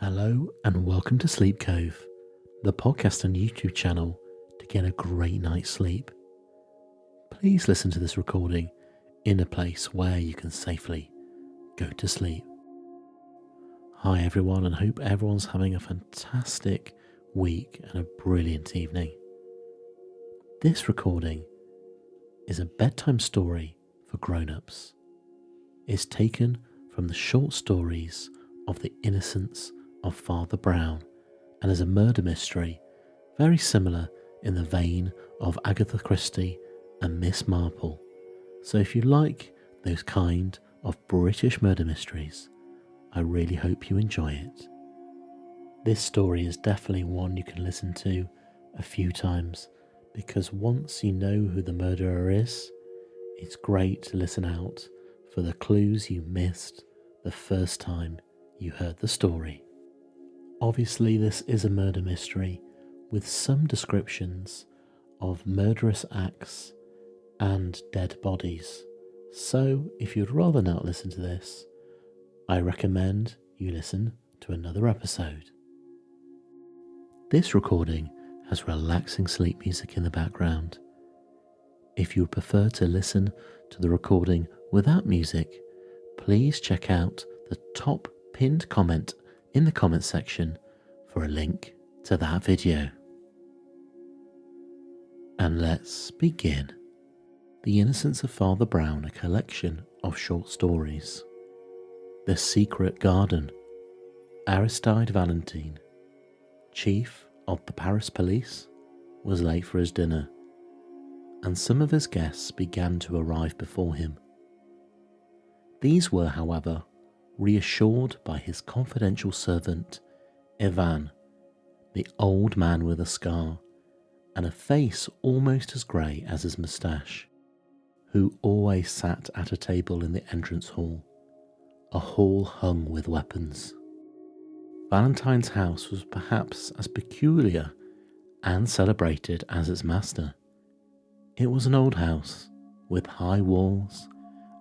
Hello and welcome to Sleep Cove, the podcast and YouTube channel to get a great night's sleep. Please listen to this recording in a place where you can safely go to sleep. Hi everyone, and hope everyone's having a fantastic week and a brilliant evening. This recording is a bedtime story for grown-ups. It's taken from the short stories of The Innocence of Father Brown and is a murder mystery very similar in the vein of Agatha Christie and Miss Marple. So if you like those kind of British murder mysteries, I really hope you enjoy it. This story is definitely one you can listen to a few times, because once you know who the murderer is, it's great to listen out for the clues you missed the first time you heard the story. Obviously, this is a murder mystery with some descriptions of murderous acts and dead bodies. So, if you'd rather not listen to this, I recommend you listen to another episode. This recording has relaxing sleep music in the background. If you would prefer to listen to the recording without music, please check out the top pinned comment in the comments section for a link to that video. And let's begin. The Innocence of Father Brown, a collection of short stories. The Secret Garden. Aristide Valentin, chief of the Paris police, was late for his dinner, and some of his guests began to arrive before him. These were, however, reassured by his confidential servant, Ivan, the old man with a scar and a face almost as grey as his moustache, who always sat at a table in the entrance hall, a hall hung with weapons. Valentin's house was perhaps as peculiar and celebrated as its master. It was an old house with high walls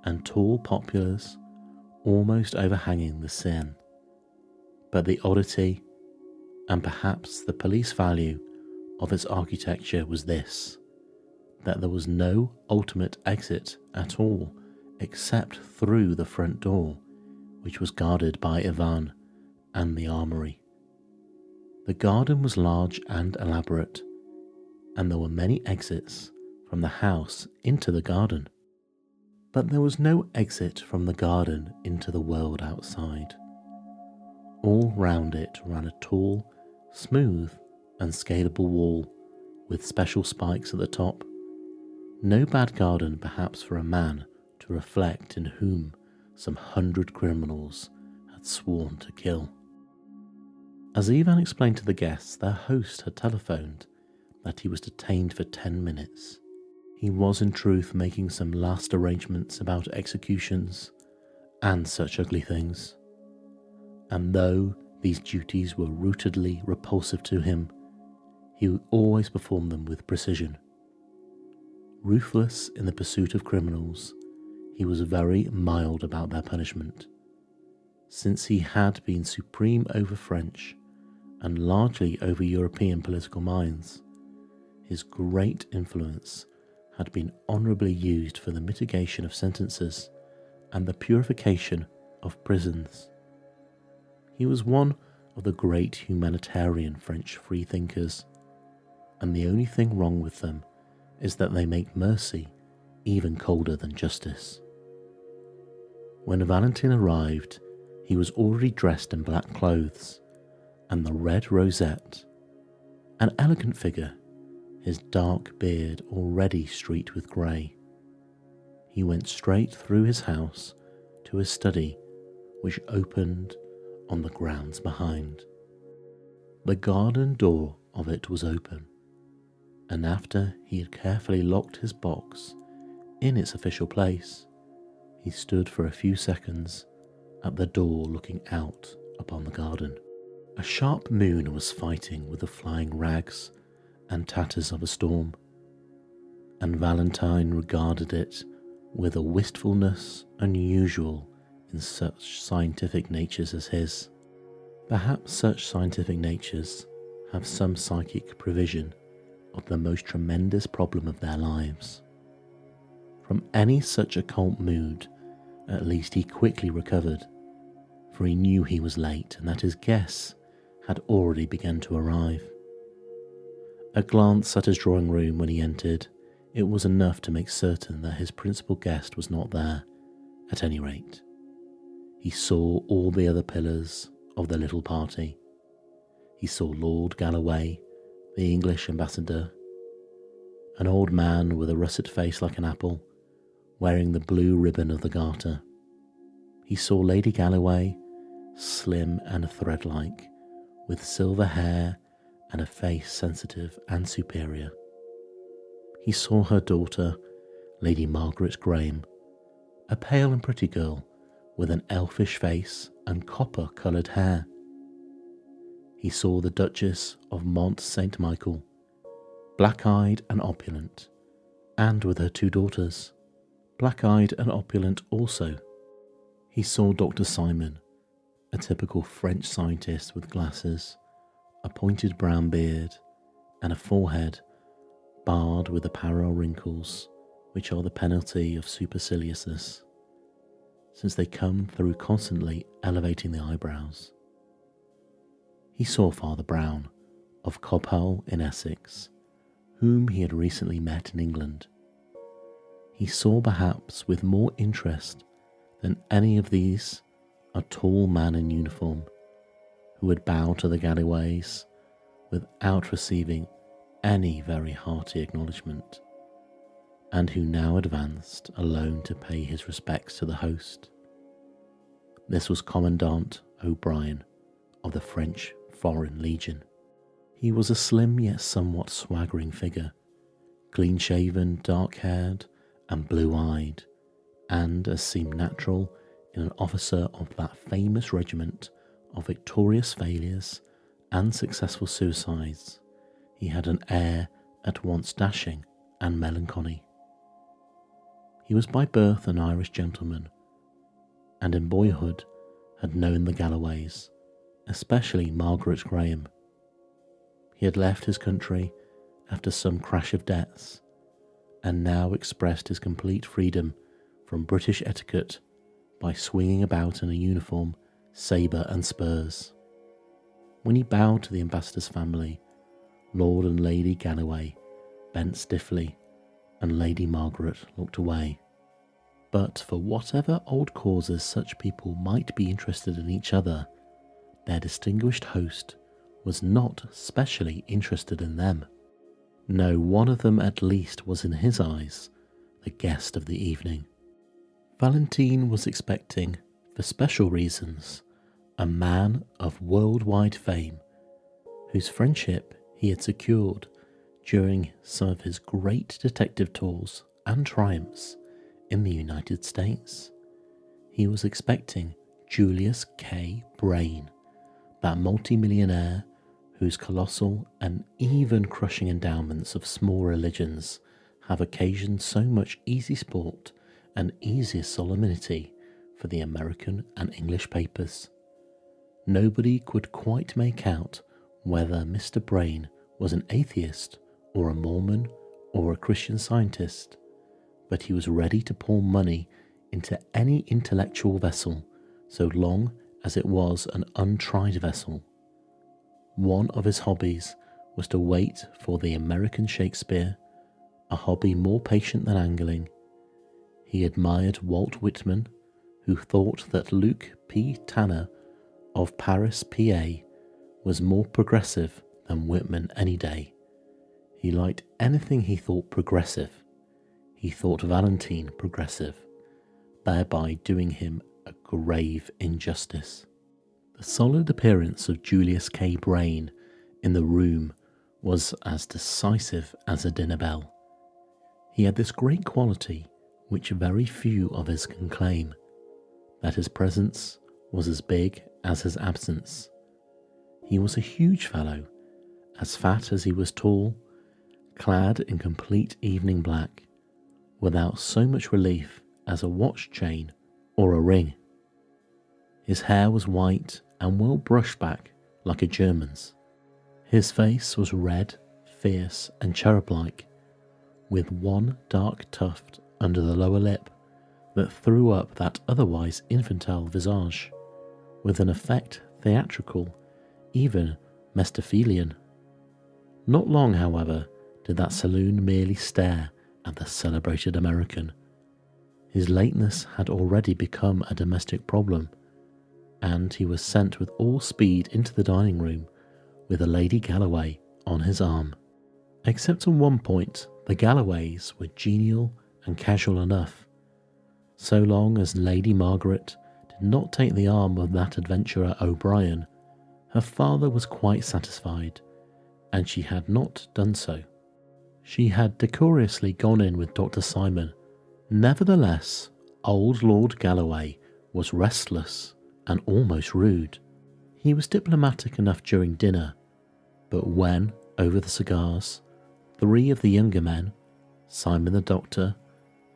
and tall poplars almost overhanging the Seine. But the oddity, and perhaps the police value of its architecture, was this: that there was no ultimate exit at all except through the front door, which was guarded by Ivan and the armory. The garden was large and elaborate, and there were many exits from the house into the garden. But there was no exit from the garden into the world outside. All round it ran a tall, smooth and scalable wall with special spikes at the top. No bad garden perhaps for a man to reflect in whom some 100 criminals had sworn to kill. As Ivan explained to the guests, their host had telephoned that he was detained for 10 minutes. He was in truth making some last arrangements about executions and such ugly things. And though these duties were rootedly repulsive to him, he would always perform them with precision. Ruthless in the pursuit of criminals, he was very mild about their punishment. Since he had been supreme over French and largely over European political minds, his great influence had been honourably used for the mitigation of sentences and the purification of prisons. He was one of the great humanitarian French freethinkers, and the only thing wrong with them is that they make mercy even colder than justice. When Valentin arrived, he was already dressed in black clothes and the red rosette, an elegant figure, his dark beard already streaked with grey. He went straight through his house to his study, which opened on the grounds behind. The garden door of it was open, and after he had carefully locked his box in its official place, he stood for a few seconds at the door looking out upon the garden. A sharp moon was fighting with the flying rags and tatters of a storm, and Valentin regarded it with a wistfulness unusual in such scientific natures as his. Perhaps such scientific natures have some psychic prevision of the most tremendous problem of their lives. From any such occult mood, at least he quickly recovered, for he knew he was late and that his guests had already begun to arrive. A glance at his drawing room when he entered, it was enough to make certain that his principal guest was not there, at any rate. He saw all the other pillars of the little party. He saw Lord Galloway, the English ambassador, an old man with a russet face like an apple, wearing the blue ribbon of the garter. He saw Lady Galloway, slim and thread-like, with silver hair and a face sensitive and superior. He saw her daughter, Lady Margaret Graham, a pale and pretty girl with an elfish face and copper-coloured hair. He saw the Duchess of Mont Saint Michael, black-eyed and opulent, and with her 2 daughters, black-eyed and opulent also. He saw Dr. Simon, a typical French scientist with glasses, a pointed brown beard, and a forehead barred with the parallel wrinkles which are the penalty of superciliousness, since they come through constantly elevating the eyebrows. He saw Father Brown, of Cobhole in Essex, whom he had recently met in England. He saw perhaps with more interest than any of these a tall man in uniform, who would bow to the Galloways without receiving any very hearty acknowledgement, and who now advanced alone to pay his respects to the host. This was Commandant O'Brien of the French Foreign Legion. He was a slim yet somewhat swaggering figure, clean-shaven, dark-haired and blue-eyed, and, as seemed natural in an officer of that famous regiment of victorious failures and successful suicides, he had an air at once dashing and melancholy. He was by birth an Irish gentleman, and in boyhood had known the Galloways, especially Margaret Graham. He had left his country after some crash of debts, and now expressed his complete freedom from British etiquette by swinging about in a uniform, sabre and spurs. When he bowed to the ambassador's family, Lord and Lady Galloway bent stiffly, and Lady Margaret looked away. But for whatever old causes such people might be interested in each other, their distinguished host was not specially interested in them. No one of them at least was in his eyes the guest of the evening. Valentin was expecting, for special reasons, a man of worldwide fame, whose friendship he had secured during some of his great detective tours and triumphs in the United States. He was expecting Julius K. Brain, that multimillionaire whose colossal and even crushing endowments of small religions have occasioned so much easy sport and easier solemnity for the American and English papers. Nobody could quite make out whether Mr. Brain was an atheist or a Mormon or a Christian Scientist, but he was ready to pour money into any intellectual vessel so long as it was an untried vessel. One of his hobbies was to wait for the American Shakespeare, a hobby more patient than angling. He admired Walt Whitman, who thought that Luke P. Tanner of Paris, PA, was more progressive than Whitman any day. He liked anything he thought progressive. He thought Valentin progressive, thereby doing him a grave injustice. The solid appearance of Julius K. Brain in the room was as decisive as a dinner bell. He had this great quality which very few of us can claim, that his presence was as big as his absence. He was a huge fellow, as fat as he was tall, clad in complete evening black, without so much relief as a watch chain or a ring. His hair was white and well brushed back like a German's. His face was red, fierce and cherub-like, with one dark tuft under the lower lip that threw up that otherwise infantile visage, with an effect theatrical, even Mephistophelian. Not long, however, did that saloon merely stare at the celebrated American. His lateness had already become a domestic problem, and he was sent with all speed into the dining room with a Lady Galloway on his arm. Except on one point, the Galloways were genial and casual enough. So long as Lady Margaret did not take the arm of that adventurer O'Brien, her father was quite satisfied, and she had not done so. She had decorously gone in with Dr. Simon. Nevertheless, old Lord Galloway was restless and almost rude. He was diplomatic enough during dinner, but when, over the cigars, 3 of the younger men, Simon the doctor,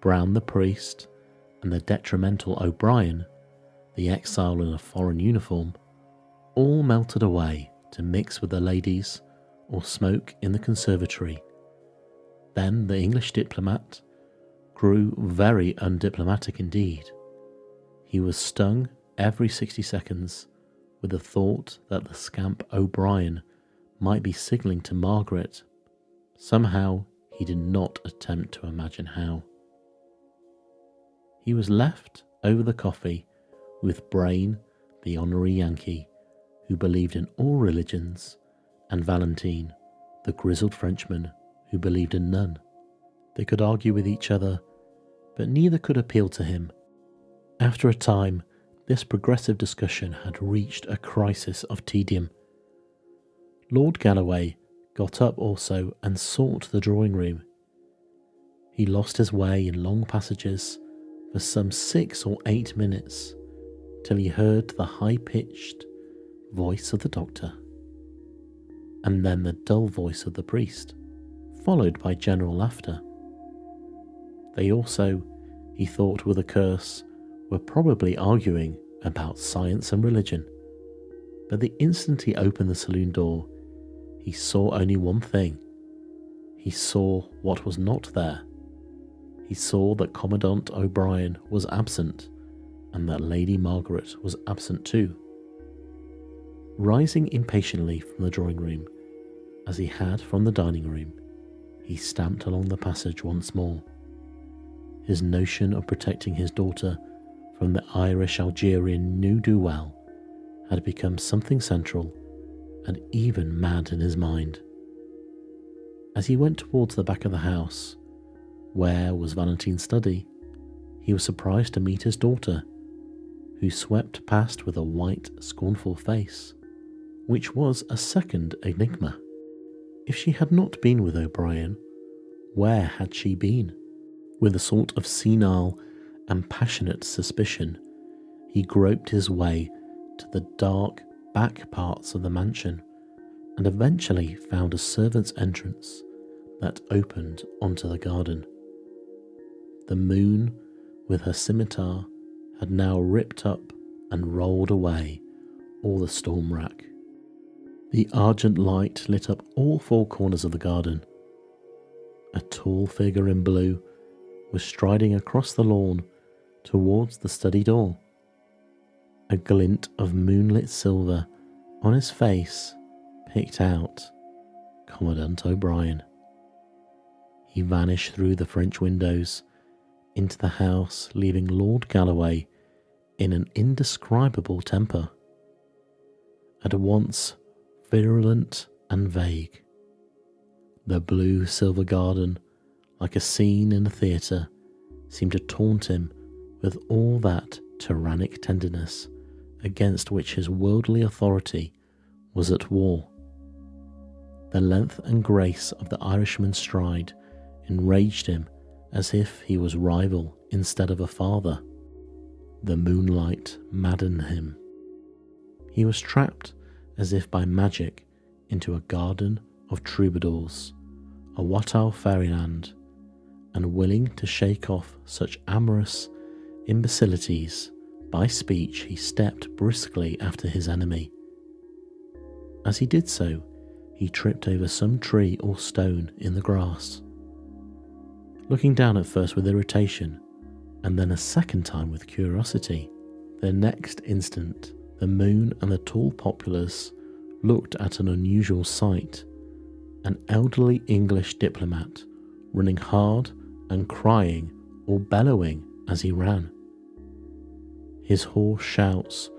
Brown the priest, and the detrimental O'Brien, the exile in a foreign uniform, all melted away to mix with the ladies or smoke in the conservatory, then the English diplomat grew very undiplomatic indeed. He was stung every 60 seconds with the thought that the scamp O'Brien might be signalling to Margaret. Somehow he did not attempt to imagine how. He was left over the coffee with Brain, the honorary Yankee, who believed in all religions, and Valentin, the grizzled Frenchman, who believed in none. They could argue with each other, but neither could appeal to him. After a time, this progressive discussion had reached a crisis of tedium. Lord Galloway got up also and sought the drawing-room. He lost his way in long passages for some 6 or 8 minutes, till he heard the high-pitched voice of the doctor, and then the dull voice of the priest, followed by general laughter. They also, he thought with a curse, were probably arguing about science and religion. But the instant he opened the saloon door, he saw only one thing. He saw what was not there. He saw that Commandant O'Brien was absent, and that Lady Margaret was absent too. Rising impatiently from the drawing room, as he had from the dining room, he stamped along the passage once more. His notion of protecting his daughter from the Irish-Algerian ne'er-do-well had become something central and even mad in his mind. As he went towards the back of the house, where was Valentin's study, he was surprised to meet his daughter, who swept past with a white, scornful face, which was a second enigma. If she had not been with O'Brien, where had she been? With a sort of senile and passionate suspicion, he groped his way to the dark back parts of the mansion, and eventually found a servant's entrance that opened onto the garden. The moon, with her scimitar, had now ripped up and rolled away all the storm rack. The argent light lit up all 4 corners of the garden. A tall figure in blue was striding across the lawn towards the study door. A glint of moonlit silver on his face picked out Commandant O'Brien. He vanished through the French windows into the house, leaving Lord Galloway in an indescribable temper, at once virulent and vague. The blue silver garden, like a scene in a theatre, seemed to taunt him with all that tyrannic tenderness against which his worldly authority was at war. The length and grace of the Irishman's stride enraged him as if he was rival instead of a father. The moonlight maddened him. He was trapped as if by magic into a garden of troubadours, a Watteau fairyland, and willing to shake off such amorous imbecilities By speech, he stepped briskly after his enemy. As he did so, he tripped over some tree or stone in the grass. Looking down at first with irritation, and then a second time with curiosity, the next instant the moon and the tall poplars looked at an unusual sight: an elderly English diplomat running hard and crying or bellowing as he ran. His hoarse shouts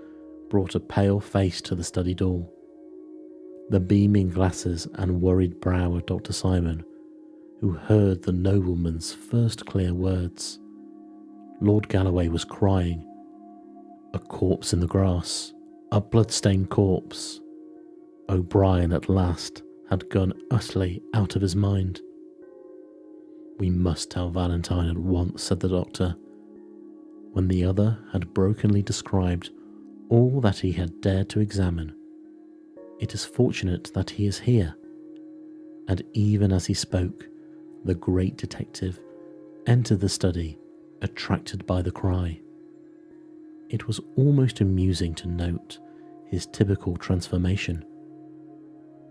brought a pale face to the study door. The beaming glasses and worried brow of Dr. Simon, who heard the nobleman's first clear words. Lord Galloway was crying. A corpse in the grass, a blood-stained corpse. O'Brien at last had gone utterly out of his mind. "We must tell Valentine at once," said the doctor, when the other had brokenly described all that he had dared to examine. "It is fortunate that he is here." And even as he spoke, the great detective entered the study, attracted by the cry. It was almost amusing to note his typical transformation.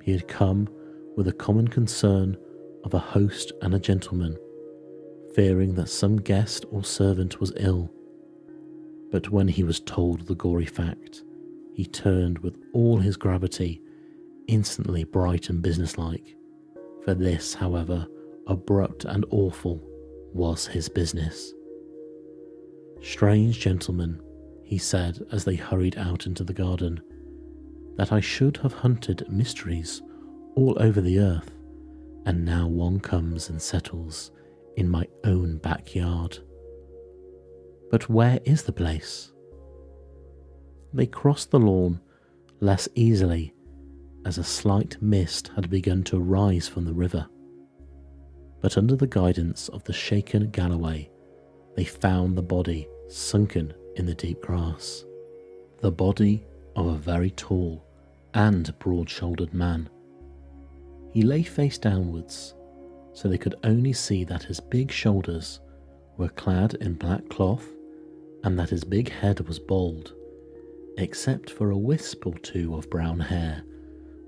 He had come with a common concern of a host and a gentleman, fearing that some guest or servant was ill. But when he was told the gory fact, he turned with all his gravity, instantly bright and businesslike. For this, however, abrupt and awful, was his business. "Strange gentlemen," he said as they hurried out into the garden, "that I should have hunted mysteries all over the earth, and now one comes and settles in my own backyard. But where is the place?" They crossed the lawn less easily, as a slight mist had begun to rise from the river. But under the guidance of the shaken Galloway, they found the body sunken in the deep grass. The body of a very tall and broad-shouldered man. He lay face downwards, so they could only see that his big shoulders were clad in black cloth and that his big head was bald, except for a wisp or two of brown hair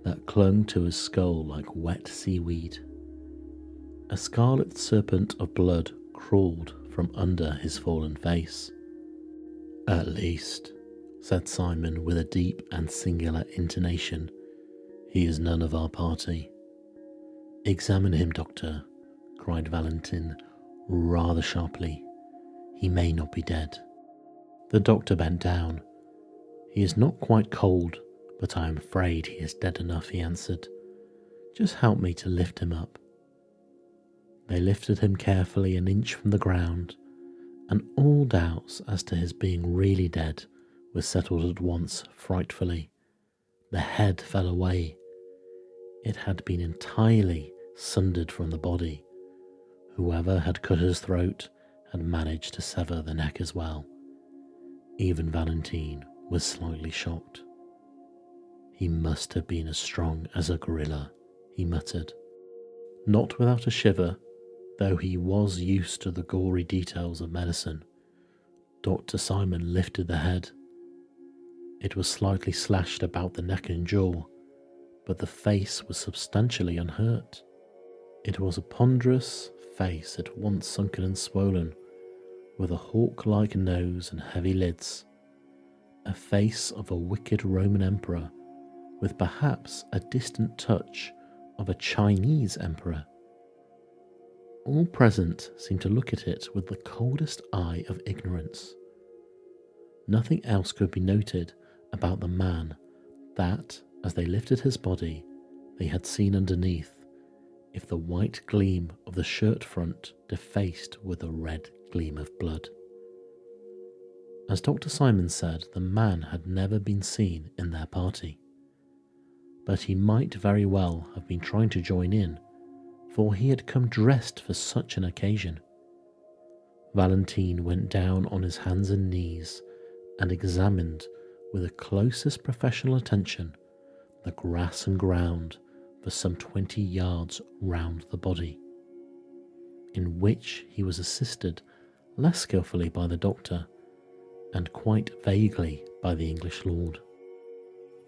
that clung to his skull like wet seaweed. A scarlet serpent of blood crawled from under his fallen face. "At least," said Simon with a deep and singular intonation, "he is none of our party." "Examine him, doctor," cried Valentin rather sharply. "He may not be dead." The doctor bent down. "He is not quite cold, but I am afraid he is dead enough," he answered. "Just help me to lift him up." They lifted him carefully an inch from the ground, and all doubts as to his being really dead were settled at once frightfully. The head fell away. It had been entirely sundered from the body. Whoever had cut his throat had managed to sever the neck as well. Even Valentin was slightly shocked. "He must have been as strong as a gorilla," he muttered. Not without a shiver, though he was used to the gory details of medicine, Dr. Simon lifted the head. It was slightly slashed about the neck and jaw, but the face was substantially unhurt. It was a ponderous face at once sunken and swollen, with a hawk-like nose and heavy lids. A face of a wicked Roman emperor, with perhaps a distant touch of a Chinese emperor. All present seemed to look at it with the coldest eye of ignorance. Nothing else could be noted about the man that, as they lifted his body, they had seen underneath, if the white gleam of the shirt front defaced with a red gleam of blood. As Dr. Simon said, the man had never been seen in their party, but he might very well have been trying to join in, for he had come dressed for such an occasion. Valentin went down on his hands and knees and examined with the closest professional attention the grass and ground for some 20 yards round the body, in which he was assisted less skillfully by the doctor, and quite vaguely by the English lord.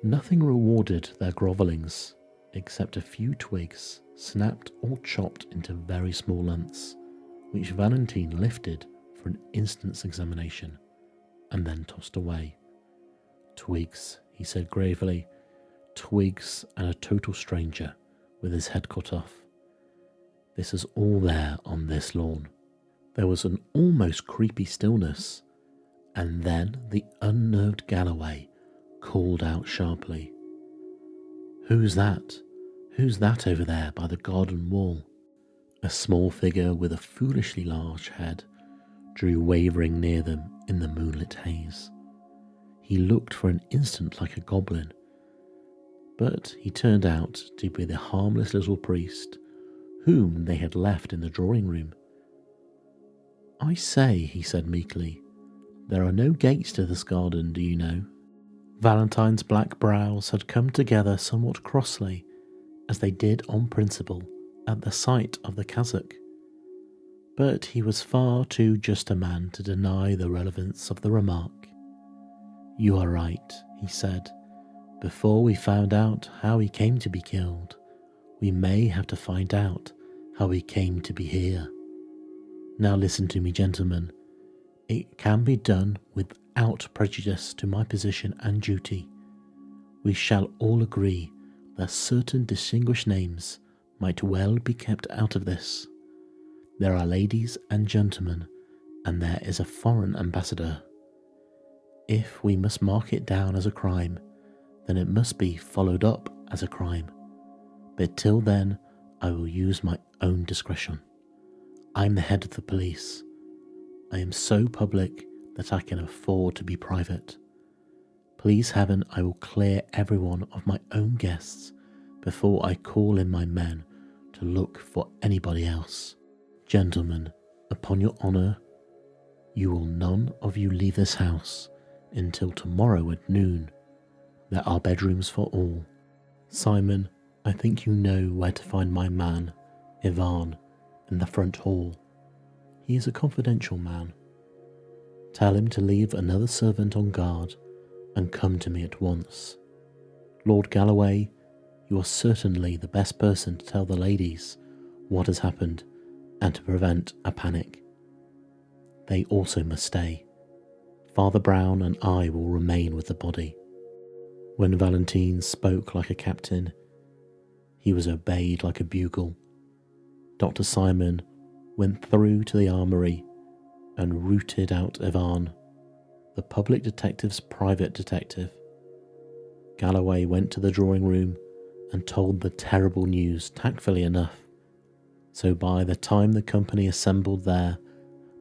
Nothing rewarded their grovellings except a few twigs snapped or chopped into very small lengths, which Valentin lifted for an instant's examination and then tossed away. "Twigs," he said gravely, "twigs and a total stranger with his head cut off. This is all there on this lawn." There was an almost creepy stillness, and then the unnerved Galloway called out sharply, "Who's that? Who's that over there by the garden wall?" A small figure with a foolishly large head drew wavering near them in the moonlit haze. He looked for an instant like a goblin, but he turned out to be the harmless little priest whom they had left in the drawing room. "I say," he said meekly, "there are no gates to this garden, do you know?" Valentin's black brows had come together somewhat crossly, as they did on principle at the sight of the cassock. But he was far too just a man to deny the relevance of the remark. "You are right," he said. "Before we found out how he came to be killed, we may have to find out how he came to be here. Now listen to me, gentlemen. It can be done without prejudice to my position and duty. We shall all agree that certain distinguished names might well be kept out of this. There are ladies and gentlemen, and there is a foreign ambassador. If we must mark it down as a crime, then it must be followed up as a crime. But till then, I will use my own discretion. I'm the head of the police. I am so public that I can afford to be private. Please heaven, I will clear everyone of my own guests before I call in my men to look for anybody else. Gentlemen, upon your honour, you will none of you leave this house until tomorrow at noon. There are bedrooms for all. Simon, I think you know where to find my man, Ivan, in the front hall. He is a confidential man. Tell him to leave another servant on guard and come to me at once. Lord Galloway, you are certainly the best person to tell the ladies what has happened and to prevent a panic. They also must stay. Father Brown and I will remain with the body." When Valentin spoke like a captain, he was obeyed like a bugle. Dr. Simon went through to the armoury and rooted out Ivan, the public detective's private detective. Galloway went to the drawing room and told the terrible news tactfully enough, so by the time the company assembled there,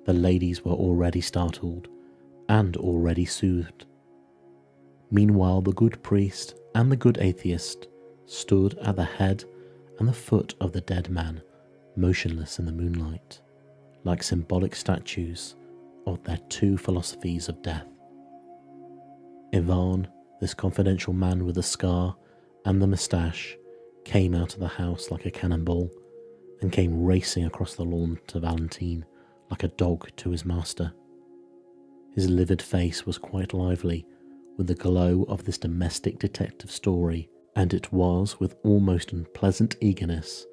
the ladies were already startled and already soothed. Meanwhile, the good priest and the good atheist stood at the head and the foot of the dead man, motionless in the moonlight, like symbolic statues of their two philosophies of death. Ivan, this confidential man with the scar and the moustache, came out of the house like a cannonball and came racing across the lawn to Valentin like a dog to his master. His livid face was quite lively with the glow of this domestic detective story, and it was with almost unpleasant eagerness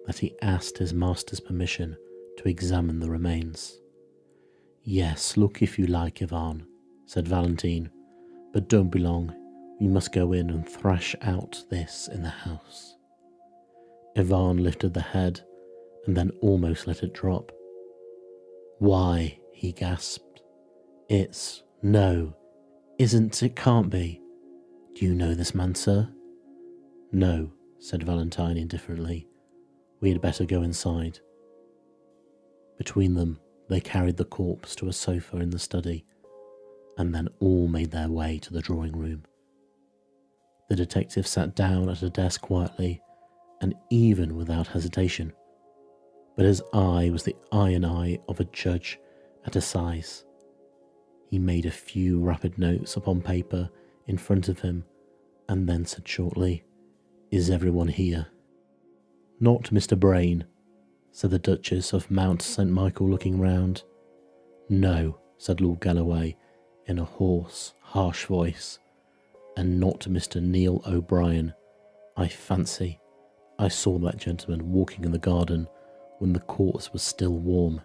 that he asked his master's permission to examine the remains. "Yes, look if you like, Ivan," said Valentin, "but don't be long. We must go in and thrash out this in the house." Ivan lifted the head and then almost let it drop. "Why," he gasped, it can't be. Do you know this man, sir?" "No," said Valentin indifferently. "We had better go inside." Between them, they carried the corpse to a sofa in the study, and then all made their way to the drawing room. The detective sat down at a desk quietly, and even without hesitation, but his eye was the iron eye of a judge at assize. He made a few rapid notes upon paper in front of him, and then said shortly, "Is everyone here?" "Not Mr. Brain," said the Duchess of Mount St. Michael, looking round. "No," said Lord Galloway, in a hoarse, harsh voice, and not Mr. Neil O'Brien. I fancy I saw that gentleman walking in the garden when the corpse was still warm.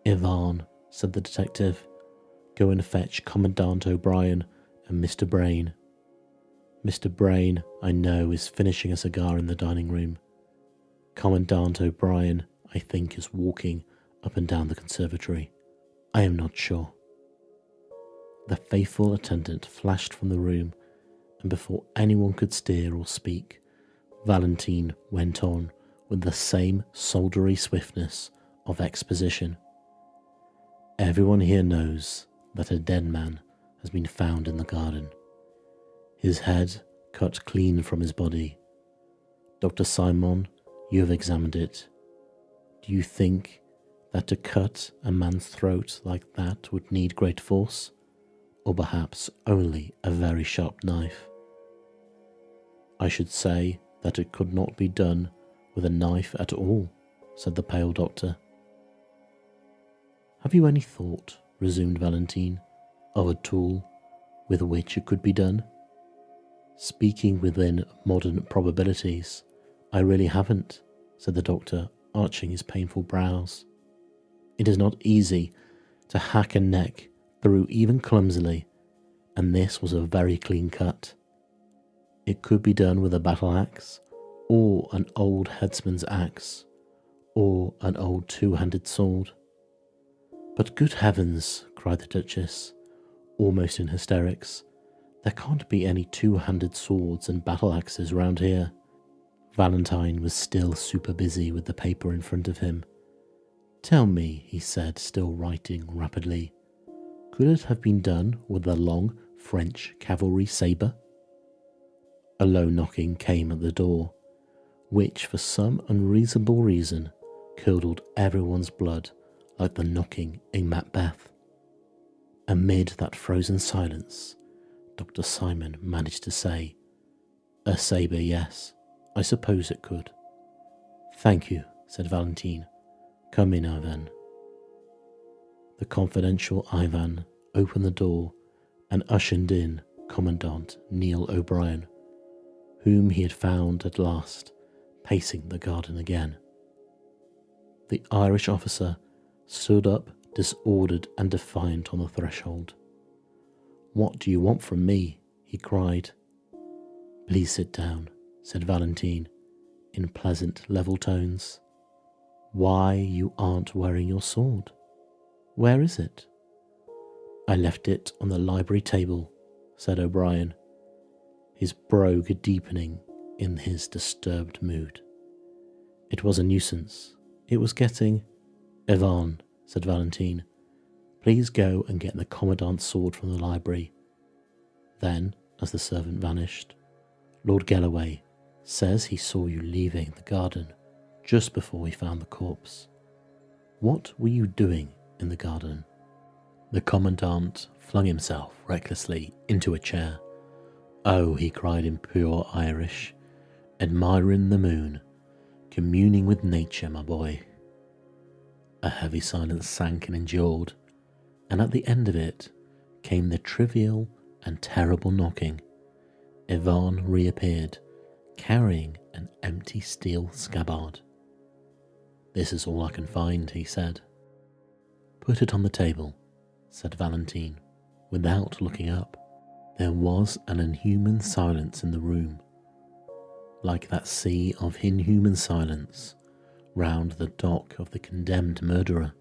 Ivan, said the detective, go and fetch Commandant O'Brien and Mr. Brain. Mr. Brain, I know, is finishing a cigar in the dining room. Commandant O'Brien, I think, is walking up and down the conservatory. I am not sure. The faithful attendant flashed from the room, and before anyone could steer or speak, Valentin went on with the same soldiery swiftness of exposition. Everyone here knows that a dead man has been found in the garden. His head cut clean from his body. Dr. Simon, you have examined it. Do you think that to cut a man's throat like that would need great force, or perhaps only a very sharp knife? I should say that it could not be done with a knife at all, said the pale doctor. Have you any thought, resumed Valentin, of a tool with which it could be done? Speaking within modern probabilities, I really haven't, said the doctor, arching his painful brows. It is not easy to hack a neck through even clumsily, and this was a very clean cut. It could be done with a battle axe, or an old headsman's axe, or an old two-handed sword. But good heavens, cried the Duchess, almost in hysterics, there can't be any two-handed swords and battle axes round here. Valentine was still super busy with the paper in front of him. Tell me, he said, still writing rapidly, could it have been done with a long French cavalry sabre? A low knocking came at the door, which for some unreasonable reason curdled everyone's blood like the knocking in Macbeth. Amid that frozen silence, Dr. Simon managed to say, a sabre, yes, I suppose it could. Thank you, said Valentin. Come in, Ivan. The confidential Ivan opened the door and ushered in Commandant Neil O'Brien, whom he had found at last pacing the garden again. The Irish officer stood up, disordered and defiant on the threshold. What do you want from me? He cried. Please sit down, said Valentin in pleasant, level tones. Why you aren't wearing your sword? Where is it? I left it on the library table, said O'Brien, his brogue deepening in his disturbed mood. It was a nuisance. It was getting... Ivan, said Valentin, please go and get the Commandant's sword from the library. Then, as the servant vanished, Lord Galloway says he saw you leaving the garden just before we found the corpse. What were you doing in the garden? The Commandant flung himself recklessly into a chair. Oh, he cried in pure Irish, admiring the moon, communing with nature, my boy. A heavy silence sank and endured, and at the end of it came the trivial and terrible knocking. Ivan reappeared, carrying an empty steel scabbard. This is all I can find, he said. Put it on the table, said Valentin, without looking up. There was an inhuman silence in the room, like that sea of inhuman silence round the dock of the condemned murderer.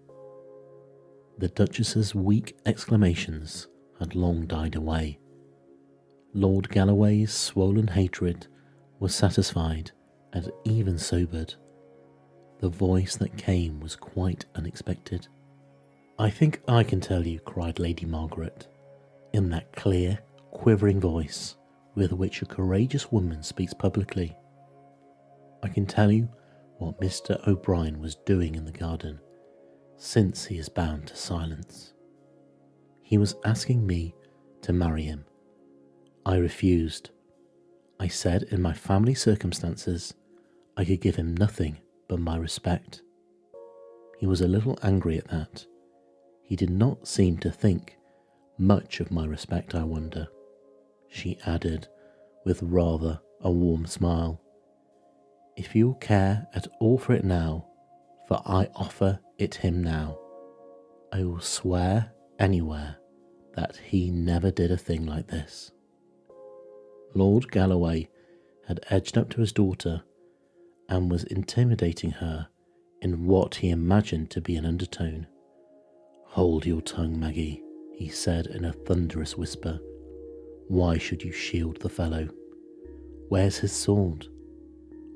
The Duchess's weak exclamations had long died away. Lord Galloway's swollen hatred was satisfied and even sobered. The voice that came was quite unexpected. I think I can tell you, cried Lady Margaret, in that clear, quivering voice with which a courageous woman speaks publicly. I can tell you what Mr. O'Brien was doing in the garden, since he is bound to silence. He was asking me to marry him. I refused. I said in my family circumstances I could give him nothing but my respect. He was a little angry at that. He did not seem to think Much of my respect, I wonder, she added with rather a warm smile. If you'll care at all for it now, for I offer it him now, I will swear anywhere that he never did a thing like this. Lord Galloway had edged up to his daughter and was intimidating her in what he imagined to be an undertone. Hold your tongue, Maggie, he said in a thunderous whisper. Why should you shield the fellow? Where's his sword?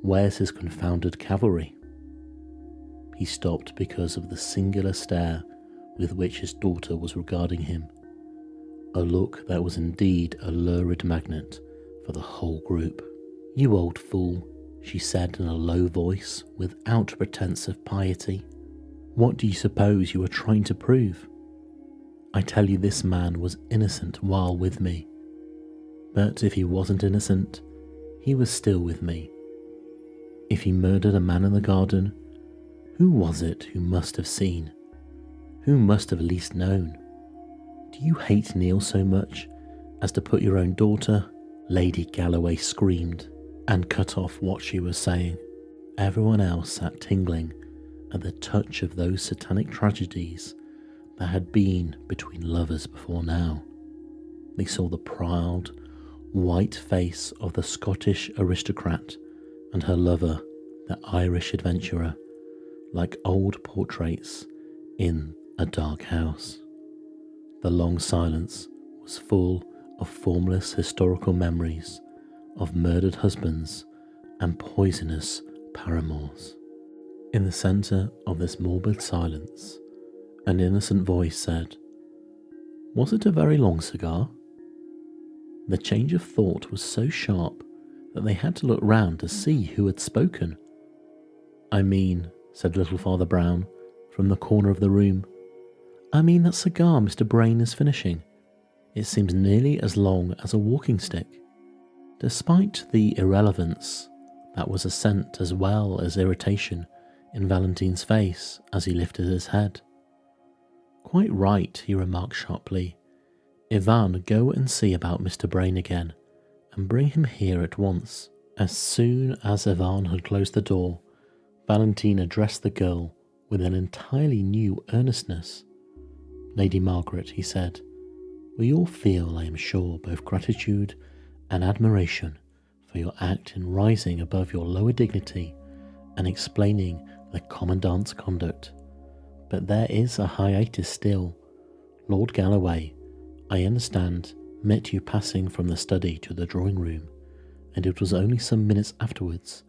Where's his confounded cavalry? He stopped because of the singular stare with which his daughter was regarding him, a look that was indeed a lurid magnet for the whole group. You old fool, she said in a low voice without pretense of piety. What do you suppose you are trying to prove? I tell you this man was innocent while with me. But if he wasn't innocent, he was still with me. If he murdered a man in the garden, who was it who must have seen? Who must have least known? Do you hate Neil so much as to put your own daughter? Lady Galloway screamed and cut off what she was saying. Everyone else sat tingling at the touch of those satanic tragedies that had been between lovers before now. They saw the proud, white face of the Scottish aristocrat and her lover, the Irish adventurer, like old portraits in a dark house. The long silence was full of formless historical memories of murdered husbands and poisonous paramours. In the centre of this morbid silence, an innocent voice said, "Was it a very long cigar?" The change of thought was so sharp that they had to look round to see who had spoken. "I mean," said little Father Brown from the corner of the room, "I mean that cigar Mr. Brain is finishing. It seems nearly as long as a walking stick." Despite the irrelevance, that was assent as well as irritation in Valentin's face as he lifted his head. "Quite right," he remarked sharply. "Ivan, go and see about Mr. Brain again, and bring him here at once." As soon as Ivan had closed the door, Valentin addressed the girl with an entirely new earnestness. "Lady Margaret," he said, "we all feel, I am sure, both gratitude and admiration for your act in rising above your lower dignity and explaining the Commandant's conduct. But there is a hiatus still. Lord Galloway, I understand, met you passing from the study to the drawing room, and it was only some minutes afterwards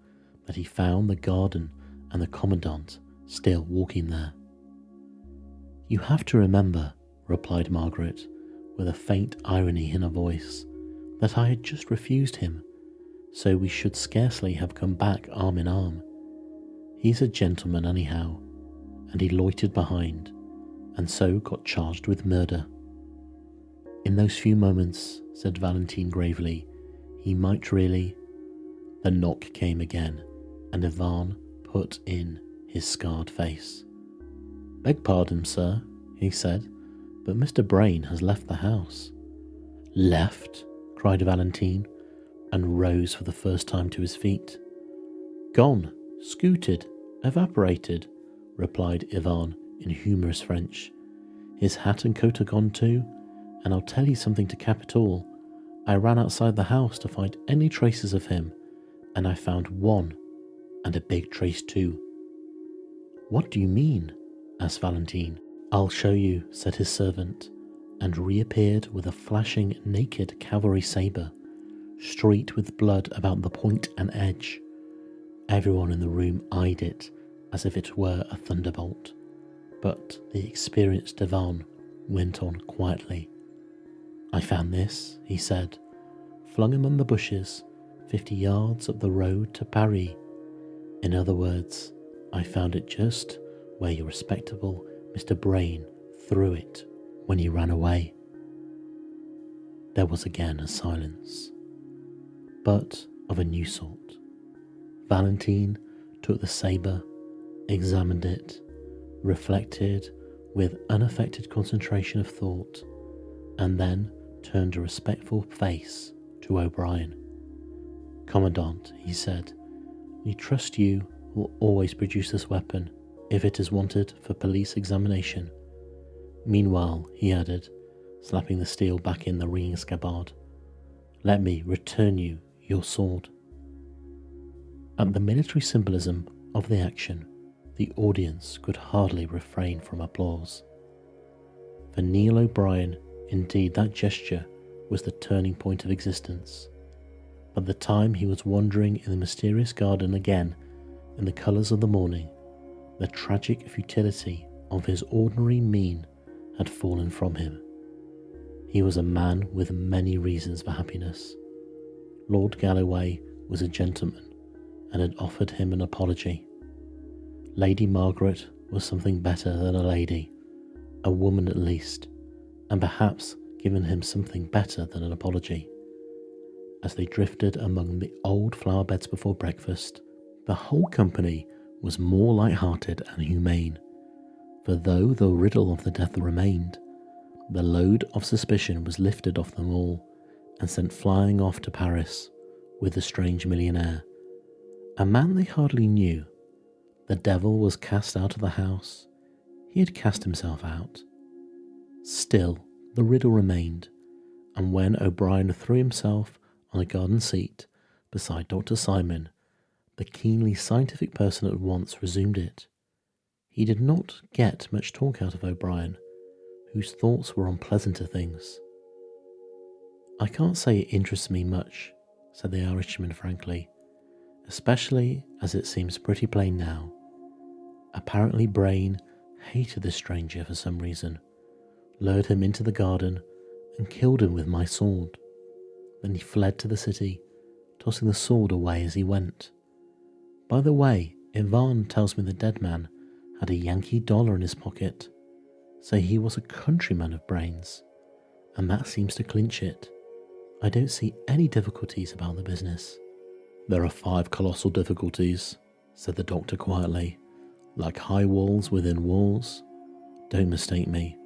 that he found the garden and the Commandant still walking there." "You have to remember," replied Margaret, with a faint irony in her voice, "that I had just refused him, so we should scarcely have come back arm in arm. He's a gentleman anyhow, and he loitered behind, and so got charged with murder." "In those few moments," said Valentin gravely, "he might really—" The knock came again, and Ivan put in his scarred face. "Beg pardon, sir," he said, "but Mr. Brain has left the house." "Left?" cried Valentin, and rose for the first time to his feet. "Gone, scooted, evaporated," replied Ivan in humorous French. "His hat and coat are gone too, and I'll tell you something to cap it all. I ran outside the house to find any traces of him, and I found one, and a big trace too." "What do you mean?" asked Valentin. "I'll show you," said his servant, and reappeared with a flashing naked cavalry sabre, streaked with blood about the point and edge. Everyone in the room eyed it as if it were a thunderbolt, but the experienced Ivan went on quietly. "I found this," he said, "flung among the bushes, 50 yards up the road to Paris. In other words, I found it just where your respectable Mr. Brain threw it when he ran away." There was again a silence, but of a new sort. Valentin took the sabre, examined it, reflected with unaffected concentration of thought, and then turned a respectful face to O'Brien. "Commandant," he said, "we trust you will always produce this weapon if it is wanted for police examination. Meanwhile," he added, slapping the steel back in the ringing scabbard, "let me return you your sword." At the military symbolism of the action, the audience could hardly refrain from applause. For Neil O'Brien, indeed, that gesture was the turning point of existence. At the time he was wandering in the mysterious garden again in the colours of the morning, the tragic futility of his ordinary mien had fallen from him. He was a man with many reasons for happiness. Lord Galloway was a gentleman and had offered him an apology. Lady Margaret was something better than a lady, a woman at least, and perhaps given him something better than an apology. As they drifted among the old flower beds before breakfast, the whole company was more light-hearted and humane, for though the riddle of the death remained, the load of suspicion was lifted off them all and sent flying off to Paris with the strange millionaire, a man they hardly knew. The devil was cast out of the house. He had cast himself out. Still, the riddle remained, and when O'Brien threw himself on a garden seat beside Dr. Simon, the keenly scientific person at once resumed it. He did not get much talk out of O'Brien, whose thoughts were on pleasanter things. "I can't say it interests me much," said the Irishman frankly, "especially as it seems pretty plain now. Apparently Brain hated this stranger for some reason, lured him into the garden and killed him with my sword. Then he fled to the city, tossing the sword away as he went. By the way, Ivan tells me the dead man had a Yankee dollar in his pocket, so he was a countryman of Brain's, and that seems to clinch it. I don't see any difficulties about the business." "There are 5 colossal difficulties," said the doctor quietly, "like high walls within walls. Don't mistake me.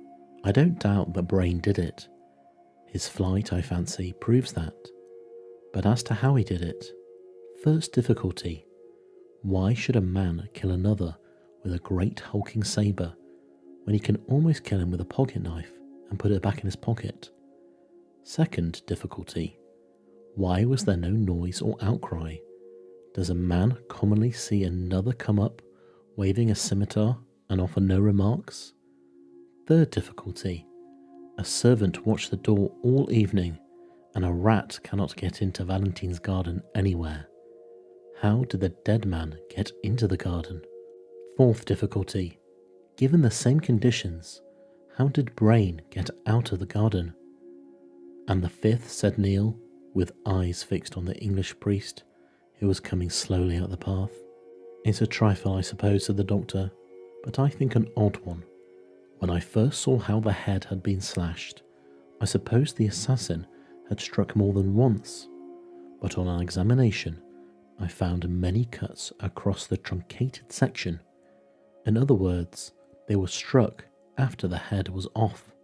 I don't doubt that Brain did it. His flight, I fancy, proves that. But as to how he did it, first difficulty, why should a man kill another with a great hulking sabre when he can almost kill him with a pocket knife and put it back in his pocket? Second difficulty, why was there no noise or outcry? Does a man commonly see another come up, waving a scimitar, and offer no remarks? Third difficulty, a servant watched the door all evening, and a rat cannot get into Valentin's garden anywhere. How did the dead man get into the garden? Fourth difficulty, given the same conditions, how did Brain get out of the garden? And the fifth, said Neil, with eyes fixed on the English priest who was coming slowly up the path. "It's a trifle, I suppose," said the doctor, "but I think an odd one. When I first saw how the head had been slashed, I supposed the assassin had struck more than once, but on an examination I found many cuts across the truncated section. In other words, they were struck after the head was off.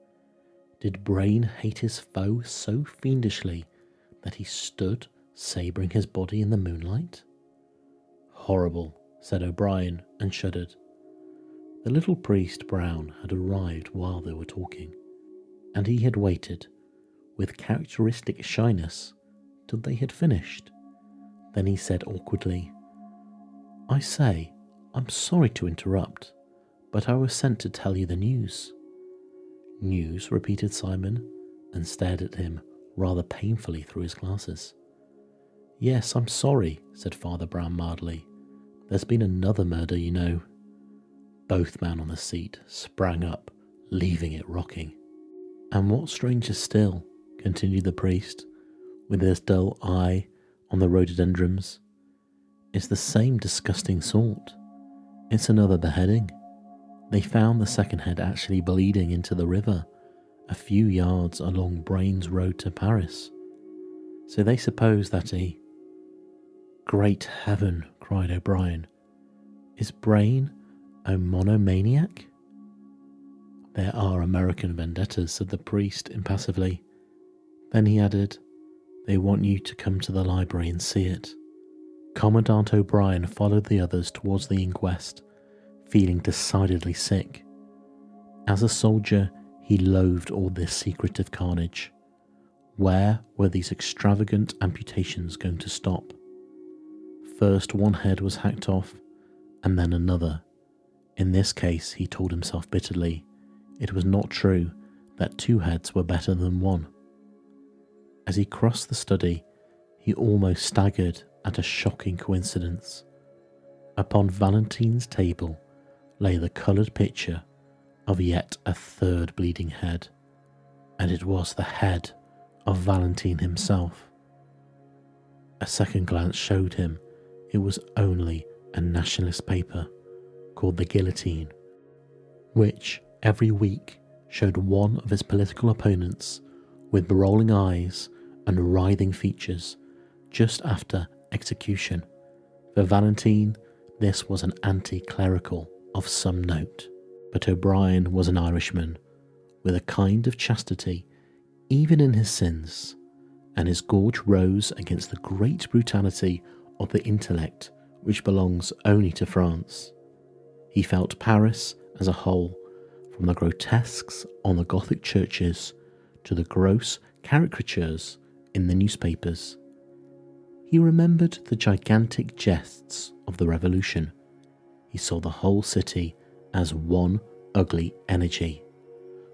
Did Brain hate his foe so fiendishly that he stood sabring his body in the moonlight?" "Horrible," said O'Brien, and shuddered. The little priest Brown had arrived while they were talking, and he had waited, with characteristic shyness, till they had finished. Then he said awkwardly, "I say, I'm sorry to interrupt, but I was sent to tell you the news." "News?" repeated Simon, and stared at him rather painfully through his glasses. "Yes, I'm sorry," said Father Brown mildly. "There's been another murder, you know." Both men on the seat sprang up, leaving it rocking. "And what's stranger still," continued the priest, with his dull eye on the rhododendrons, "it's the same disgusting sort. It's another beheading. They found the second head actually bleeding into the river, a few yards along Brain's road to Paris. So they suppose that he—" "Great heaven!" cried O'Brien. "Is Brain a monomaniac?" "There are American vendettas," said the priest impassively. Then he added, "They want you to come to the library and see it." Commandant O'Brien followed the others towards the inquest, feeling decidedly sick. As a soldier, he loathed all this secretive carnage. Where were these extravagant amputations going to stop? First one head was hacked off, and then another. In this case, he told himself bitterly, it was not true that two heads were better than one. As he crossed the study, he almost staggered at a shocking coincidence. Upon Valentin's table lay the coloured picture of yet a third bleeding head, and it was the head of Valentin himself. A second glance showed him it was only a nationalist paper called The Guillotine, which every week showed one of his political opponents with rolling eyes and writhing features just after execution. For Valentin, this was an anti-clerical of some note, but O'Brien was an Irishman with a kind of chastity even in his sins, and his gorge rose against the great brutality of the intellect which belongs only to France. He felt Paris as a whole, from the grotesques on the Gothic churches to the gross caricatures in the newspapers. He remembered the gigantic jests of the Revolution. He saw the whole city as one ugly energy,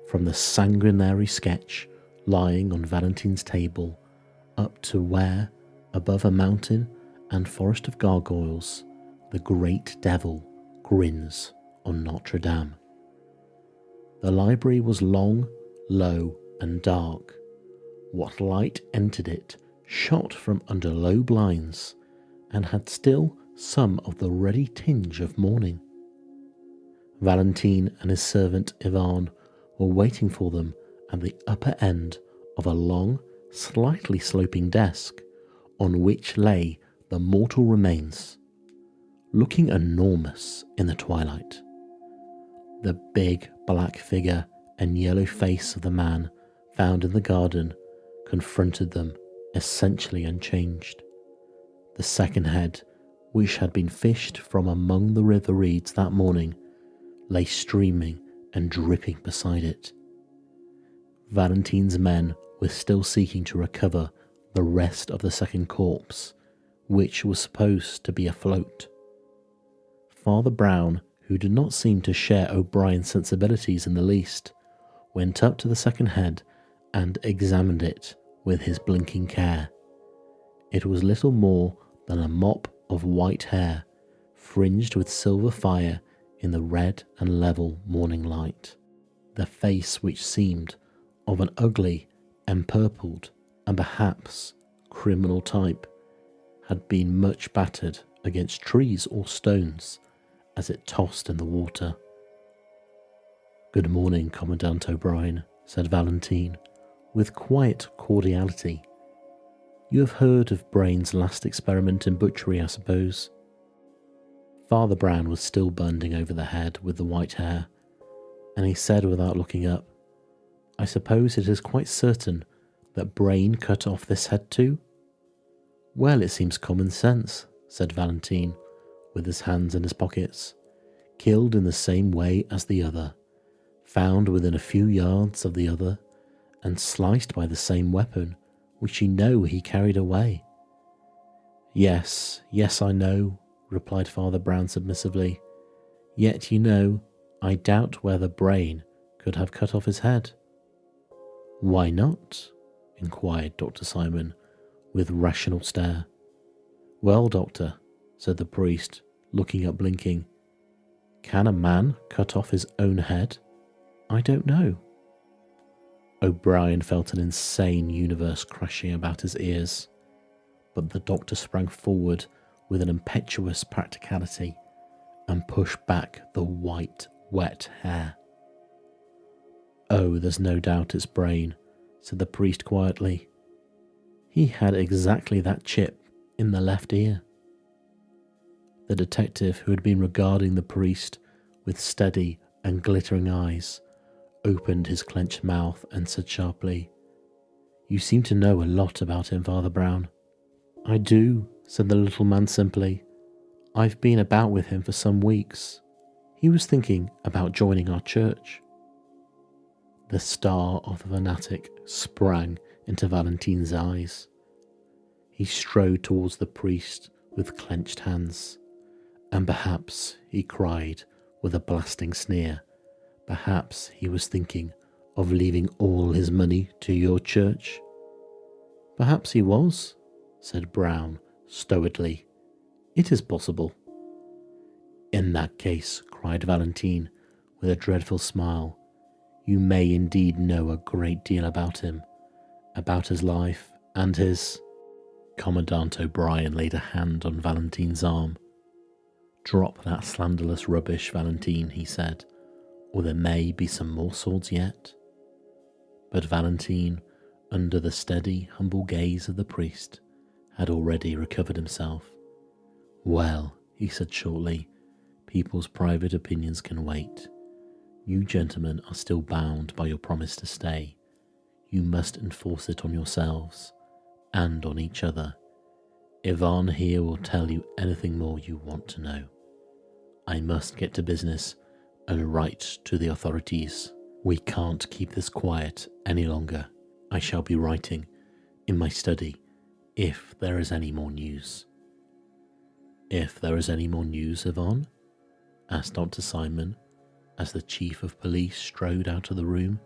from the sanguinary sketch lying on Valentin's table up to where, above a mountain and forest of gargoyles, the great devil grins on Notre Dame. The library was long, low, and dark. What light entered it shot from under low blinds and had still some of the ruddy tinge of morning. Valentin and his servant Ivan were waiting for them at the upper end of a long, slightly sloping desk on which lay the mortal remains, looking enormous in the twilight. The big black figure and yellow face of the man found in the garden confronted them, essentially unchanged. The second head, which had been fished from among the river reeds that morning, lay streaming and dripping beside it. Valentin's men were still seeking to recover the rest of the second corpse, which was supposed to be afloat. Father Brown, who did not seem to share O'Brien's sensibilities in the least, went up to the second head and examined it with his blinking care. It was little more than a mop of white hair, fringed with silver fire in the red and level morning light. The face, which seemed of an ugly, empurpled, and perhaps criminal type, had been much battered against trees or stones as it tossed in the water. "Good morning, Commandant O'Brien," said Valentin, with quiet cordiality. "You have heard of Brain's last experiment in butchery, I suppose?" Father Brown was still bending over the head with the white hair, and he said without looking up, "I suppose it is quite certain that Brain cut off this head too?" "Well, it seems common sense," said Valentin, with his hands in his pockets. "Killed in the same way as the other, found within a few yards of the other, and sliced by the same weapon, which you know he carried away." Yes, I know," replied Father Brown submissively. "Yet, you know, I doubt whether Brain could have cut off his head." "Why not?" inquired Dr. Simon, with rational stare. "Well, doctor," said the priest, looking up blinking, "can a man cut off his own head? I don't know." O'Brien felt an insane universe crashing about his ears, but the doctor sprang forward with an impetuous practicality and pushed back the white, wet hair. "Oh, there's no doubt it's Brain," said the priest quietly. "He had exactly that chip in the left ear." The detective, who had been regarding the priest with steady and glittering eyes, opened his clenched mouth and said sharply, "You seem to know a lot about him, Father Brown." "I do," said the little man simply. "I've been about with him for some weeks. He was thinking about joining our church." The star of the fanatic sprang into Valentin's eyes. He strode towards the priest with clenched hands. "And perhaps," he cried with a blasting sneer, "perhaps he was thinking of leaving all his money to your church." "Perhaps he was," said Brown stolidly. "It is possible." "In that case," cried Valentin with a dreadful smile, "you may indeed know a great deal about him, about his life and his—" Commandant O'Brien laid a hand on Valentin's arm. "Drop that slanderous rubbish, Valentin," he said, "or there may be some more swords yet." But Valentin, under the steady, humble gaze of the priest, had already recovered himself. "Well," he said shortly, "people's private opinions can wait. You gentlemen are still bound by your promise to stay. You must enforce it on yourselves and on each other. Yvonne here will tell you anything more you want to know. I must get to business and write to the authorities. We can't keep this quiet any longer. I shall be writing in my study if there is any more news." "If there is any more news, Yvonne?" asked Dr. Simon as the chief of police strode out of the room.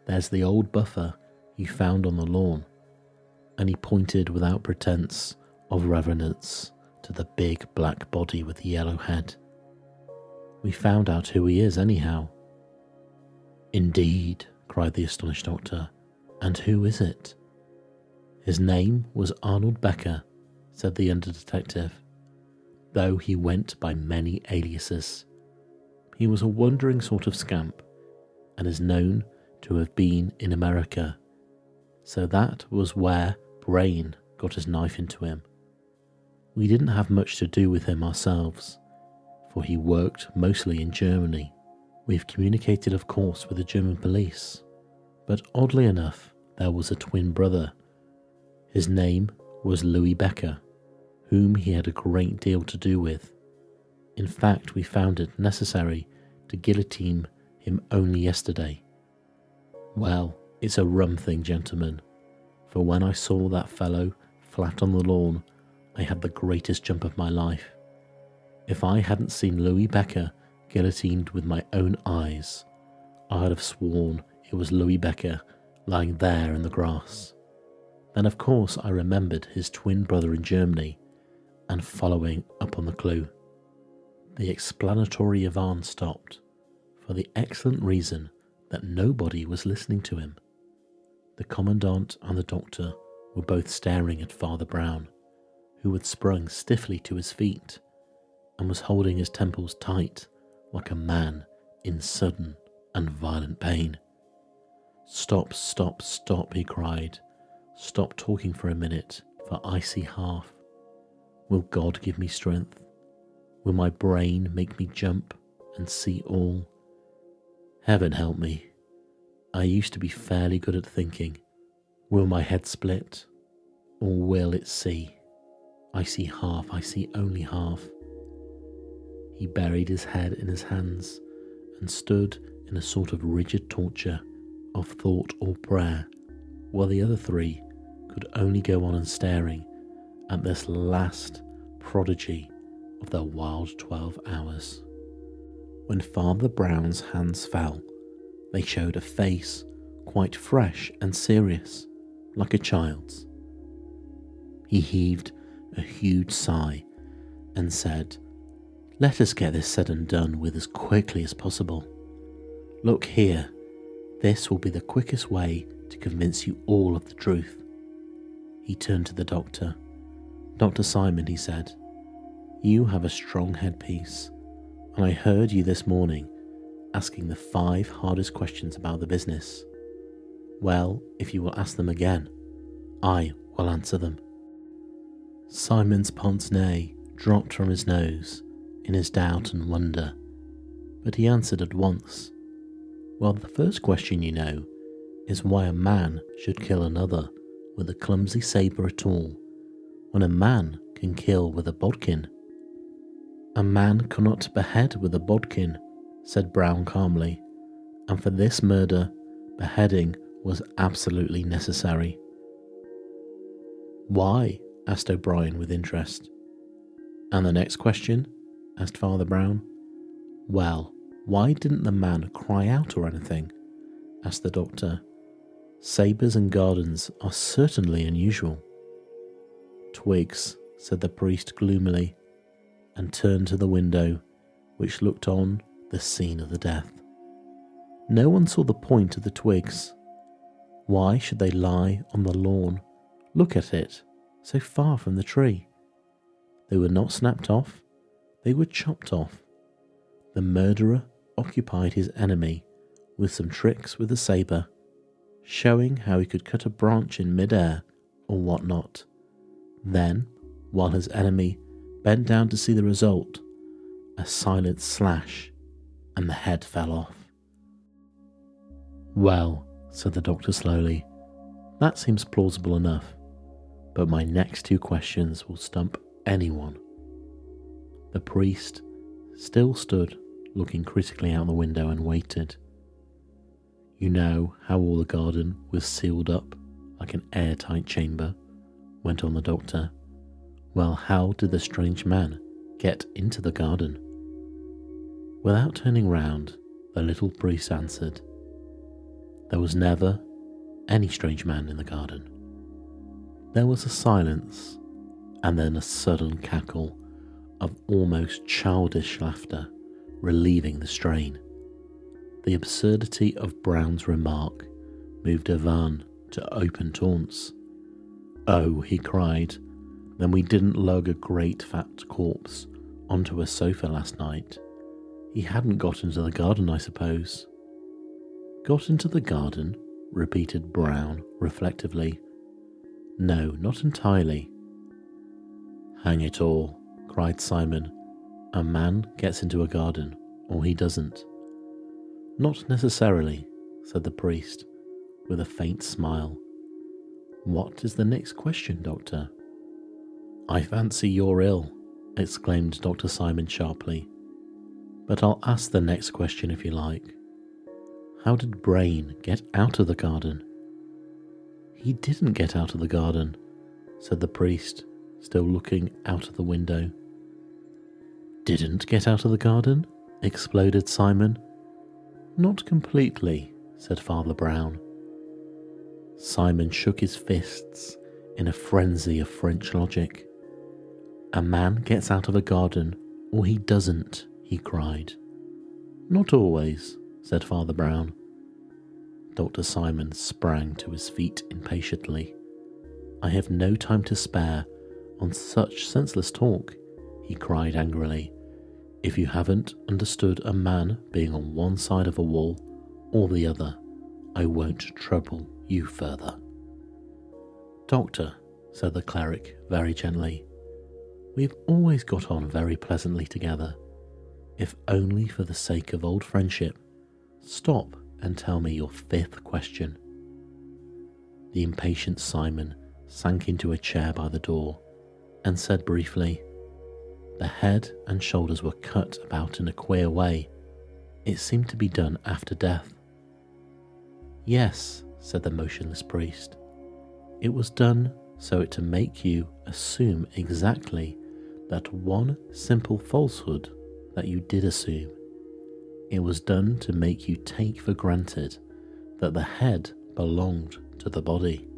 "There's the old buffer you found on the lawn," and he pointed without pretense of reverence to the big black body with the yellow head. "We found out who he is anyhow." "Indeed," cried the astonished doctor. "And who is it?" "His name was Arnold Becker," said the under-detective, "though he went by many aliases. He was a wandering sort of scamp, and is known to have been in America, so that was where Brain got his knife into him. We didn't have much to do with him ourselves, for he worked mostly in Germany. We've communicated, of course, with the German police, but oddly enough, there was a twin brother. His name was Louis Becker, whom he had a great deal to do with. In fact, we found it necessary to guillotine him only yesterday. Well, it's a rum thing, gentlemen, for when I saw that fellow flat on the lawn, I had the greatest jump of my life. If I hadn't seen Louis Becker guillotined with my own eyes, I'd have sworn it was Louis Becker lying there in the grass. Then of course I remembered his twin brother in Germany, and following up on the clue. The explanatory Yvonne stopped, for the excellent reason that nobody was listening to him. The Commandant and the doctor were both staring at Father Brown, who had sprung stiffly to his feet and was holding his temples tight like a man in sudden and violent pain. "Stop, stop, stop," he cried. "Stop talking for a minute, for I see half. Will God give me strength? Will my brain make me jump and see all? Heaven help me. I used to be fairly good at thinking. Will my head split? Or will it see? I see half, I see only half." He buried his head in his hands and stood in a sort of rigid torture of thought or prayer, while the other three could only go on and staring at this last prodigy of their wild 12 hours. When Father Brown's hands fell, they showed a face quite fresh and serious, like a child's. He heaved a huge sigh and said, "Let us get this said and done with as quickly as possible. Look here, this will be the quickest way to convince you all of the truth." He turned to the doctor. "Dr. Simon," he said, "you have a strong headpiece, and I heard you this morning asking the 5 hardest questions about the business. Well, if you will ask them again, I will answer them." Simon's pince-nez dropped from his nose in his doubt and wonder, but he answered at once. Well, the first question you know is why a man should kill another with a clumsy sabre at all, when a man can kill with a bodkin. A man cannot behead with a bodkin, said Brown calmly, and for this murder, beheading was absolutely necessary. Why? Asked O'Brien with interest. And the next question? Asked Father Brown. Well, why didn't the man cry out or anything? Asked the doctor. Sabres and gardens are certainly unusual. Twigs, said the priest gloomily, and turned to the window, which looked on the scene of the death. No one saw the point of the twigs. Why should they lie on the lawn? Look at it, so far from the tree. They were not snapped off, they were chopped off. The murderer occupied his enemy with some tricks with a sabre, showing how he could cut a branch in mid-air or what not. Then, while his enemy bent down to see the result, a silent slash, and the head fell off. Well, said the doctor slowly, that seems plausible enough, but my next two questions will stump anyone. The priest still stood looking critically out the window and waited. You know how all the garden was sealed up like an airtight chamber, went on the doctor. Well, how did the strange man get into the garden? Without turning round, the little priest answered, there was never any strange man in the garden. There was a silence, and then a sudden cackle of almost childish laughter, relieving the strain. The absurdity of Brown's remark moved Ivan to open taunts. Oh, he cried, then we didn't lug a great fat corpse onto a sofa last night. He hadn't got into the garden, I suppose. Got into the garden? Repeated Brown reflectively. No, not entirely. Hang it all, cried Simon. A man gets into a garden, or he doesn't. Not necessarily, said the priest, with a faint smile. What is the next question, Doctor? I fancy you're ill, exclaimed Dr. Simon sharply. But I'll ask the next question if you like. How did Brain get out of the garden? He didn't get out of the garden, said the priest, still looking out of the window. Didn't get out of the garden? Exploded Simon. Not completely, said Father Brown. Simon shook his fists in a frenzy of French logic. A man gets out of a garden, or he doesn't, he cried. Not always, said Father Brown. Dr. Simon sprang to his feet impatiently. I have no time to spare on such senseless talk, he cried angrily. If you haven't understood a man being on one side of a wall or the other, I won't trouble you further. Doctor, said the cleric very gently, we've always got on very pleasantly together. If only for the sake of old friendship, stop and tell me your fifth question. The impatient Simon sank into a chair by the door and said briefly, the head and shoulders were cut about in a queer way. It seemed to be done after death. Yes, said the motionless priest. It was done so to make you assume exactly that one simple falsehood that you did assume. It was done to make you take for granted that the head belonged to the body.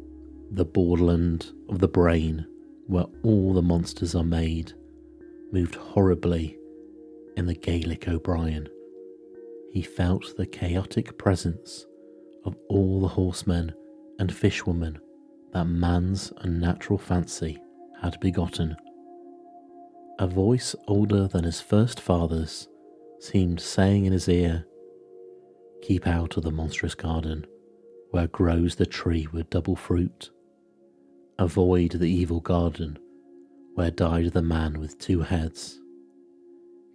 The borderland of the brain, where all the monsters are made, moved horribly in the Gaelic O'Brien. He felt the chaotic presence of all the horsemen and fishwomen that man's unnatural fancy had begotten. A voice older than his first father's seemed saying in his ear, keep out of the monstrous garden where grows the tree with double fruit. Avoid the evil garden where died the man with two heads.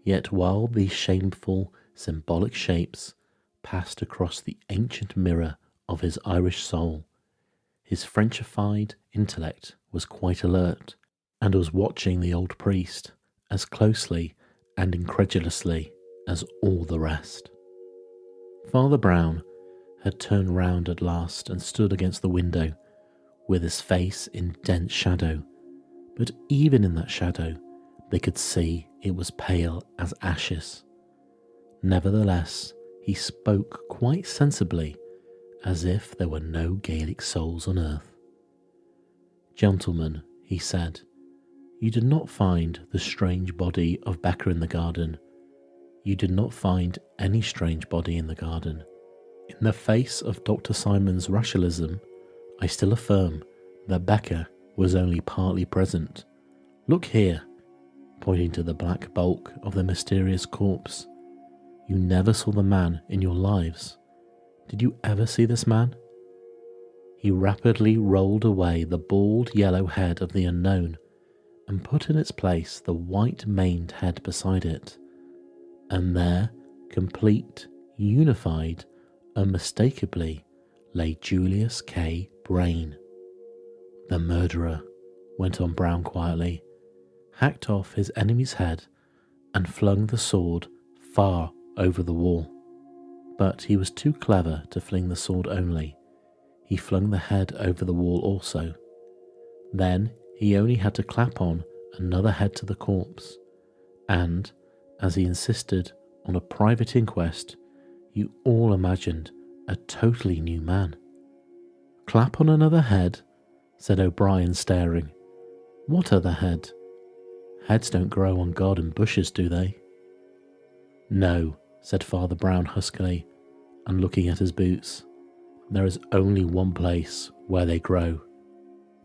Yet while these shameful symbolic shapes passed across the ancient mirror of his Irish soul. His Frenchified intellect was quite alert and was watching the old priest as closely and incredulously as all the rest. Father Brown had turned round at last and stood against the window with his face in dense shadow, but even in that shadow they could see it was pale as ashes. Nevertheless, he spoke quite sensibly, as if there were no Gaelic souls on earth. "Gentlemen," he said, "you did not find the strange body of Becca in the garden. You did not find any strange body in the garden. In the face of Dr. Simon's rationalism, I still affirm that Becca was only partly present. Look here," pointing to the black bulk of the mysterious corpse. "You never saw the man in your lives. Did you ever see this man?" He rapidly rolled away the bald yellow head of the unknown and put in its place the white-maned head beside it. And there, complete, unified, unmistakably, lay Julius K. Brain. "The murderer," went on Brown quietly, "hacked off his enemy's head and flung the sword far over the wall. But he was too clever to fling the sword only. He flung the head over the wall also. Then he only had to clap on another head to the corpse, and, as he insisted on a private inquest, you all imagined a totally new man." "Clap on another head?" said O'Brien, staring. "What other head? Heads don't grow on garden bushes, do they?" "No," said Father Brown huskily, and looking at his boots. "There is only one place where they grow.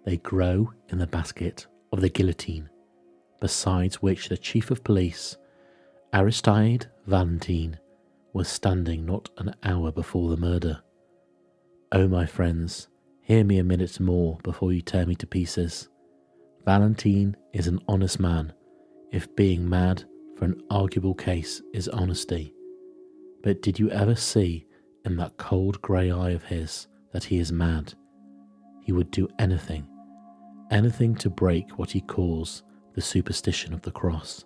They grow in the basket of the guillotine, beside which the chief of police, Aristide Valentin, was standing not an hour before the murder. Oh, my friends, hear me a minute more before you tear me to pieces. Valentin is an honest man, if being mad for an arguable case is honesty. But did you ever see in that cold grey eye of his that he is mad? He would do anything to break what he calls the superstition of the cross.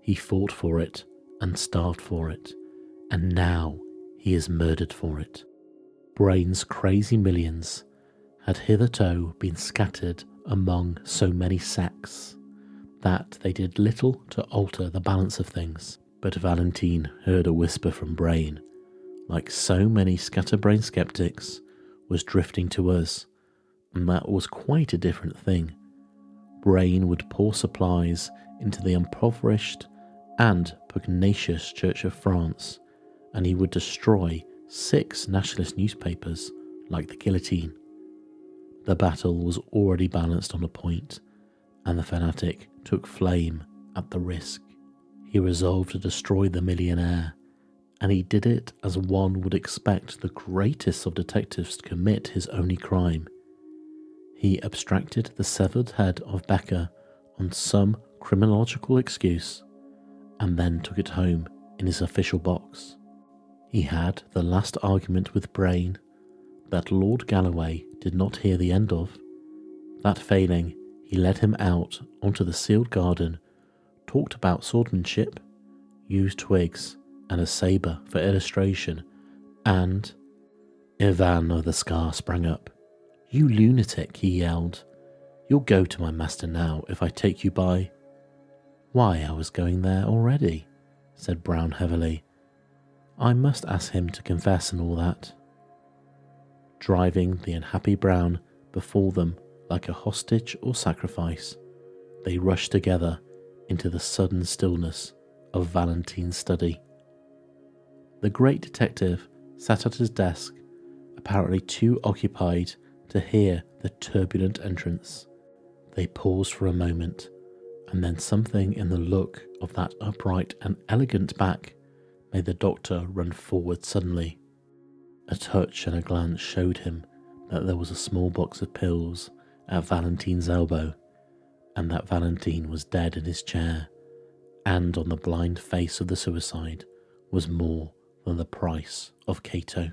He fought for it and starved for it, and now he is murdered for it. Brain's crazy millions had hitherto been scattered among so many sects that they did little to alter the balance of things. But Valentin heard a whisper from Brain, like so many scatterbrained skeptics, was drifting to us, and that was quite a different thing. Brain would pour supplies into the impoverished and pugnacious Church of France, and he would destroy 6 nationalist newspapers like the Guillotine. The battle was already balanced on a point, and the fanatic took flame at the risk. He resolved to destroy the millionaire, and he did it as one would expect the greatest of detectives to commit his only crime. He abstracted the severed head of Becca on some criminological excuse, and then took it home in his official box. He had the last argument with Brain that Lord Galloway did not hear the end of. That failing, he led him out onto the sealed garden, talked about swordsmanship, used twigs and a sabre for illustration, and Ivan of the Scar sprang up. "You lunatic," he yelled. "You'll go to my master now if I take you by." "Why, I was going there already," said Brown heavily. "I must ask him to confess and all that." Driving the unhappy Brown before them like a hostage or sacrifice, they rushed together into the sudden stillness of Valentin's study. The great detective sat at his desk, apparently too occupied to hear the turbulent entrance. They paused for a moment, and then something in the look of that upright and elegant back made the doctor run forward suddenly. A touch and a glance showed him that there was a small box of pills at Valentin's elbow, and that Valentin was dead in his chair, and on the blind face of the suicide was more than the price of Cato.